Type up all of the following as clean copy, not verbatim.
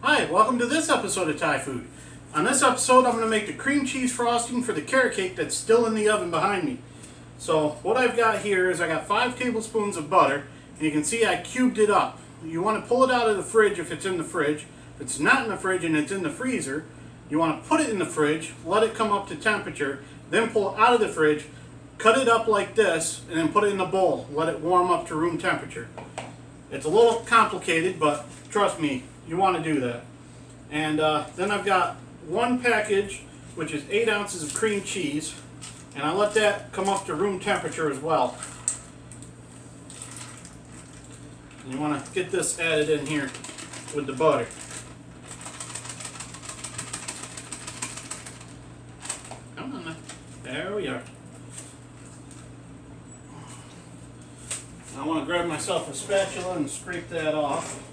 Hi, welcome to this episode of Thai Food. On this episode, I'm going to make the cream cheese frosting for the carrot cake that's still in the oven behind me. So what I've got here is I got 5 tablespoons of butter, and you can see I cubed it up. You want to pull it out of the fridge if it's in the fridge. If it's not in the fridge and it's in the freezer, you want to put it in the fridge, let it come up to temperature, then pull it out of the fridge, cut it up like this, and then put it in a bowl. Let it warm up to room temperature. It's a little complicated, but trust me, you want to do that. And then I've got 1 package, which is 8 ounces of cream cheese, and I let that come up to room temperature as well. And you want to get this added in here with the butter. Come on now. There we are. I want to grab myself a spatula and scrape that off.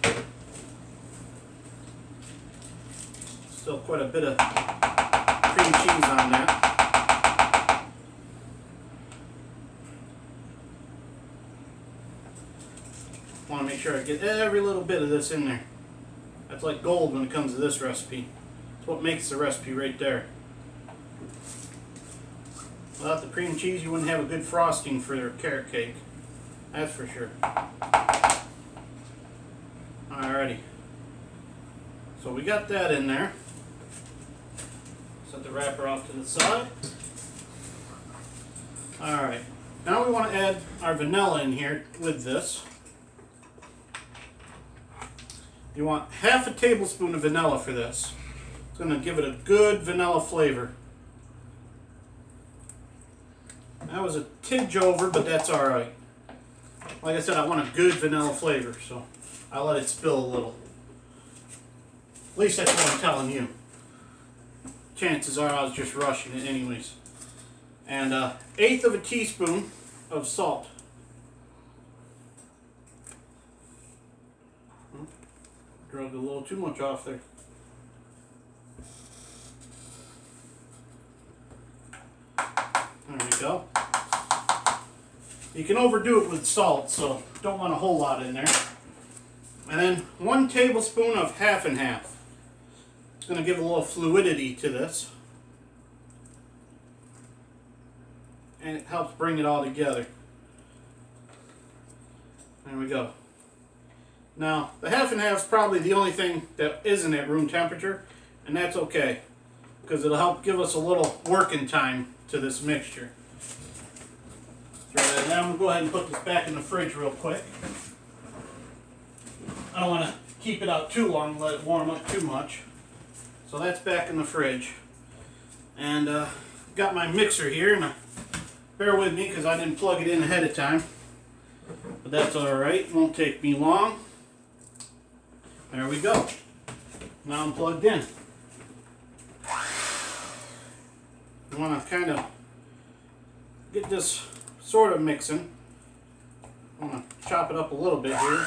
Still quite a bit of cream cheese on that. Want to make sure I get every little bit of this in there. That's like gold when it comes to this recipe. It's what makes the recipe right there. Without the cream cheese, you wouldn't have a good frosting for your carrot cake. That's for sure. Alrighty. So we got that in there. Set the wrapper off to the side. Alright. Now we want to add our vanilla in here with this. You want half a tablespoon of vanilla for this. It's going to give it a good vanilla flavor. That was a tidge over, but that's alright. Like I said, I want a good vanilla flavor, so I'll let it spill a little. At least that's what I'm telling you. Chances are I was just rushing it anyways. And 1/8 of a teaspoon of salt. Drugged a little too much off there. There we go. You can overdo it with salt, so don't want a whole lot in there. And then 1 tablespoon of half and half. It's going to give a little fluidity to this. And it helps bring it all together. There we go. Now, the half and half is probably the only thing that isn't at room temperature, and that's okay, because it'll help give us a little working time to this mixture. Throw that down. We'll go ahead and put this back in the fridge real quick. I don't want to keep it out too long and let it warm up too much. So that's back in the fridge. And got my mixer here, and bear with me because I didn't plug it in ahead of time. But that's alright, won't take me long. There we go. Now I'm plugged in. I want to kind of get this sort of mixing. I want to chop it up a little bit here,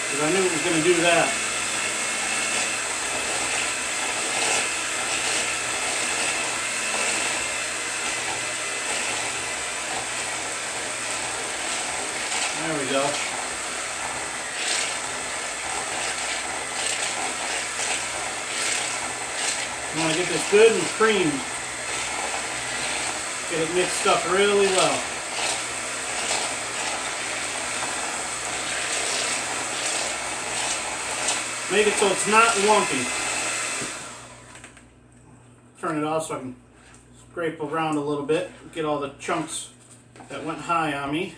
because I knew it was going to do that. There we go. You want to get this good and creamed. Get it mixed up really well. Make it so it's not lumpy. Turn it off so I can scrape around a little bit, get all the chunks that went high on me.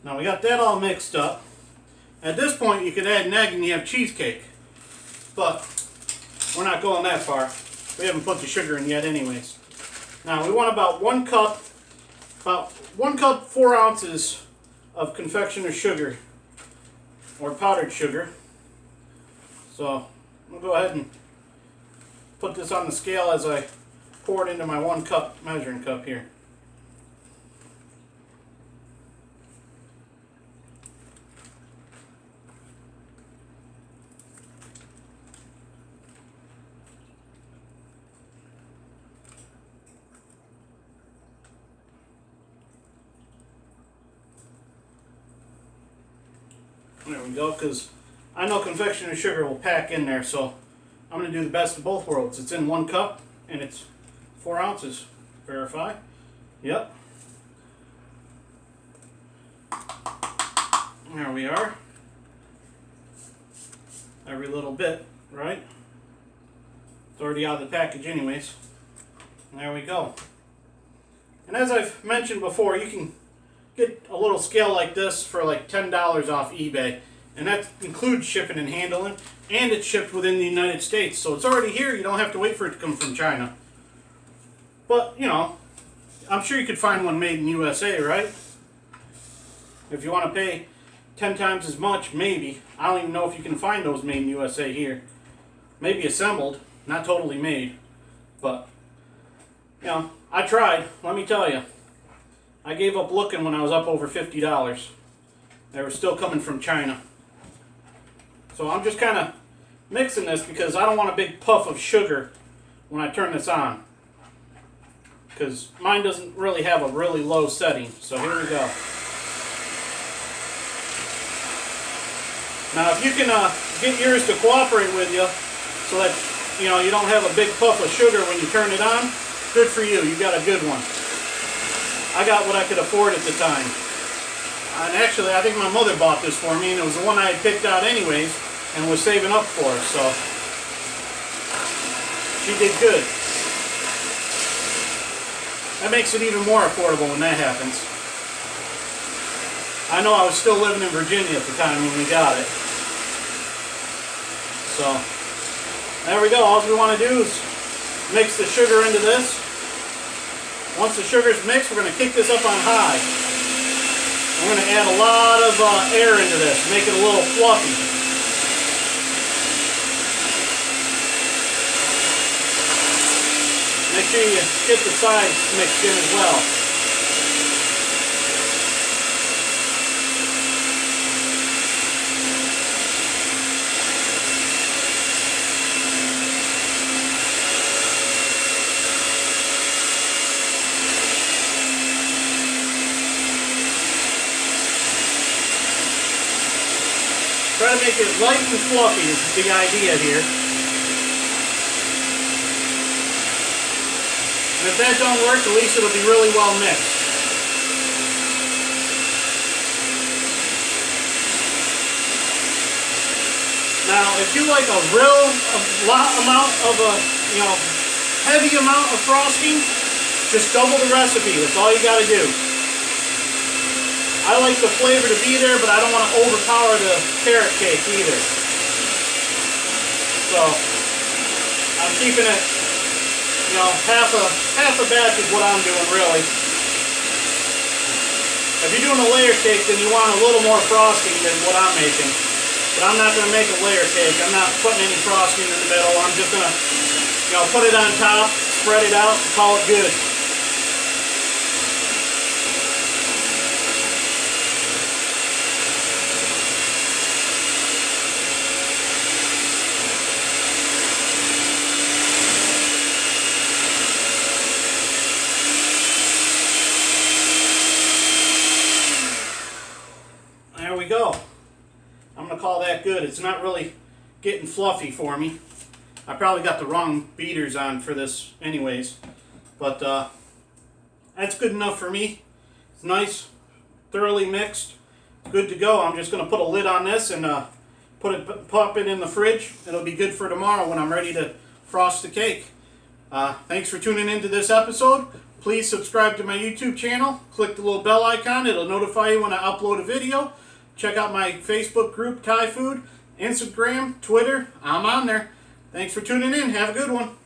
Now we got that all mixed up. At this point you could add an egg and you have cheesecake. But we're not going that far. We haven't put the sugar in yet anyways. Now we want about 1 cup 4 ounces of confectioner's sugar or powdered sugar. So I'll go ahead and put this on the scale as I pour it into my 1 cup measuring cup here. There we go, because I know confectioner's sugar will pack in there, so I'm going to do the best of both worlds. It's in 1 cup, and it's 4 ounces. Verify. Yep. There we are. Every little bit, right? It's already out of the package anyways. And there we go. And as I've mentioned before, you can get a little scale like this for like $10 off eBay. And that includes shipping and handling. And it's shipped within the United States. So it's already here. You don't have to wait for it to come from China. But, you know, I'm sure you could find one made in USA, right? If you want to pay 10 times as much, maybe. I don't even know if you can find those made in USA here. Maybe assembled, not totally made. But, you know, I tried. Let me tell you. I gave up looking when I was up over $50. They were still coming from China. So I'm just kind of mixing this because I don't want a big puff of sugar when I turn this on. Because mine doesn't really have a really low setting. So here we go. Now if you can get yours to cooperate with you so that you don't have a big puff of sugar when you turn it on, good for you. You got a good one. I got what I could afford at the time. And actually I think my mother bought this for me, and it was the one I had picked out anyways and was saving up for, so she did good. That makes it even more affordable when that happens. I know I was still living in Virginia at the time when we got it. So, there we go. All we want to do is mix the sugar into this. Once the sugar's mixed, we're going to kick this up on high. We're going to add a lot of air into this, make it a little fluffy. Make sure you get the sides mixed in as well. Try to make it light and fluffy is the idea here. And if that don't work, at least it'll be really well mixed. Now, if you like a heavy amount of frosting, just double the recipe. That's all you got to do. I like the flavor to be there, but I don't want to overpower the carrot cake either. So, I'm keeping it, half a batch is what I'm doing, really. If you're doing a layer cake, then you want a little more frosting than what I'm making. But I'm not going to make a layer cake. I'm not putting any frosting in the middle. I'm just going to, put it on top, spread it out, and call it good. There we go. I'm going to call that good. It's not really getting fluffy for me. I probably got the wrong beaters on for this anyways. But that's good enough for me. It's nice, thoroughly mixed. Good to go. I'm just going to put a lid on this and pop it in the fridge. It'll be good for tomorrow when I'm ready to frost the cake. Thanks for tuning into this episode. Please subscribe to my YouTube channel. Click the little bell icon. It'll notify you when I upload a video. Check out my Facebook group, Thai Food, Instagram, Twitter. I'm on there. Thanks for tuning in. Have a good one.